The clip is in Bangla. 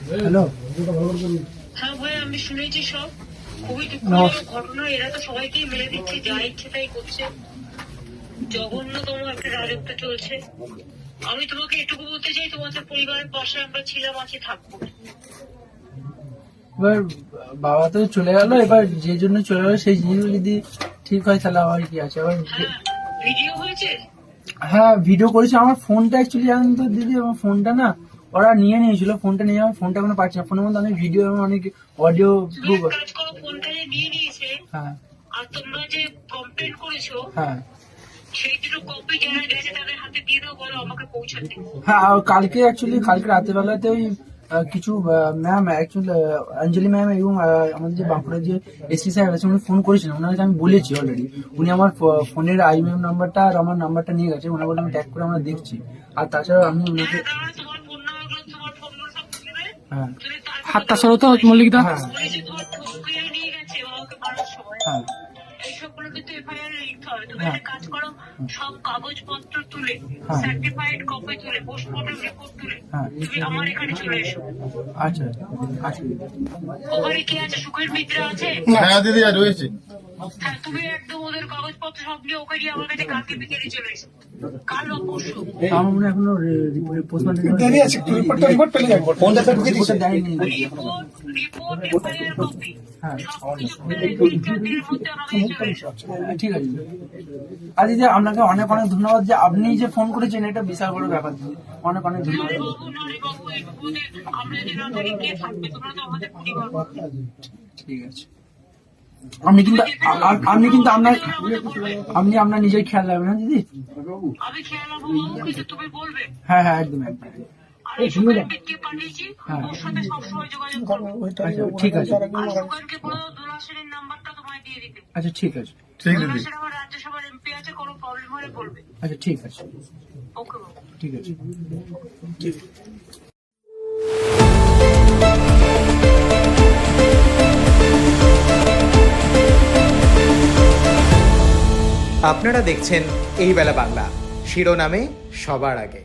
হ্যালো। হ্যাঁ ভাই, আমি শুনেছি সব। খুবই দুঃখজনক ঘটনা। এরা তো সবাইকে মেরে দিচ্ছে, যা ইচ্ছে তাই করছে। জঘন্যতম একটা রাজত্ব চলছে। আমি তোমাকে এটুকু বলতে চাই, তোমাদের পরিবারের পাশে আমরা ছিলাম, আছি, থাকবো। এবার বাবা তো চলে গেল, এবার যে জন্য চলে গেল সেই জিনিসগুলো যদি ঠিক হয় তাহলে আবার কি আছে। আবার হ্যাঁ, ভিডিও হয়েছে। হ্যাঁ, ভিডিও করেছি। আমার ফোনটা অ্যাকচুয়ালি জানেন তো দিদি, আমার ফোনটা না ওরা নিয়ে নিয়েছিল। ফোনটা নিয়ে আমার ফোনটা এখনো পাচ্ছি না। ফোনের মধ্যে অনেক ভিডিও এবং অনেক অডিও তুমি এক কাজ করো, ফোনটা যে নিয়ে নিয়েছে হ্যাঁ আর তোমরা যে কমপ্লেন করেছো, হ্যাঁ সেই দুটো কপি যারা গেছে তাদের হাতে দিয়ে দাও, বলো আমাকে পৌঁছাতে। হ্যাঁ। আর কালকে রাতের বেলাতে ওই কিছু ম্যাম অ্যাকচুয়ালি অঞ্জলি ম্যাম এবং আমাদের যে বাঁকুড়ার যে এসপি সাহেব আছে উনি ফোন করেছিলেন। ওনার কাছে আমি বলেছি অলরেডি। উনি আমার ফোনের আইএমএম নাম্বারটা আর আমার নাম্বারটা নিয়ে গেছে। ওনার বলে আমি ট্যাগ করে আমরা দেখছি। আর তাছাড়া আমি ওনাকে তোমার ফোন নাম্বার, তোমার ফোন নাম্বার সব দেবে। হ্যাঁ তুমি হাতটা সরো তো মল্লিকদা। হ্যাঁ পুলিশে তোমার ঠকিয়ে নিয়ে গেছে বাবাকে মারার সময়। হ্যাঁ এইসবগুলো কিন্তু এফআইআর লিখতে হবে। তুমি হ্যাঁ। একটা কাজ করো, সব কাগজপত্র তুলে, হ্যাঁ। সার্টিফাইড কপি তুলে, পোস্টমর্টম রিপোর্ট তুলে হ্যাঁ। তুমি আমার এখানে চলে এসো। আচ্ছা আচ্ছা ওখানে কি আছে? সুখের মিত্র আছে। হ্যাঁ দিদি আর রয়েছে। হ্যাঁ, তুমি একদম ওদের কাগজপত্র সব নিয়ে ওখানে আমার কাছে কালকে বিকেলে চলে এসো। কাল বা পরশু। আমার মনে হয় এখনো দেরি আছে, রিপোর্ট পেলে যাবে। ফোনটা তো ঢুকে দিয়েছে। দেয়নি। রিপোর্ট এফআইআর কপি হ্যাঁ সবকিছু পেলে 3-4 দিনের মধ্যে আমার কাছে চলে এসো। ঠিক আছে। আর দিদি আপনাকে অনেক অনেক ধন্যবাদ যে আপনি যে ফোন করেছেন, এটা বিশাল বড় ব্যাপার দিদি। অনেক অনেক ধন্যবাদ। নারী বাবু, এই বিপদে আমরা যদি না থাকি কে থাকবে? তোমরা তো আমাদের পরিবার। ঠিক আছে। আপনি কিন্তু আপনার নিজের খেয়াল রাখবেন, হ্যাঁ দিদি। আমি খেয়াল রাখবো বাবু, কিন্তু তুমি বলবে। হ্যাঁ হ্যাঁ একদম একদম। আর এই সুখের মিত্রকে পাঠিয়েছি, হ্যাঁ। ওর সাথে সবসময় যোগাযোগ করবো। আচ্ছা ঠিক আছে। আর সুখেরকে বলো দুলাসেনের নাম্বারটা তোমায় দিয়ে দিতে। আচ্ছা ঠিক আছে। ঠিক দিদি। দুলাসের আমার রাজ্যসভার এমপি আছে, কোনো প্রবলেম হলে বলবে। আচ্ছা ঠিক আছে। ওকে বাবু। ঠিক আছে। আপনারা দেখছেন এই বেলা বাংলা, শিরোনামে সবার আগে।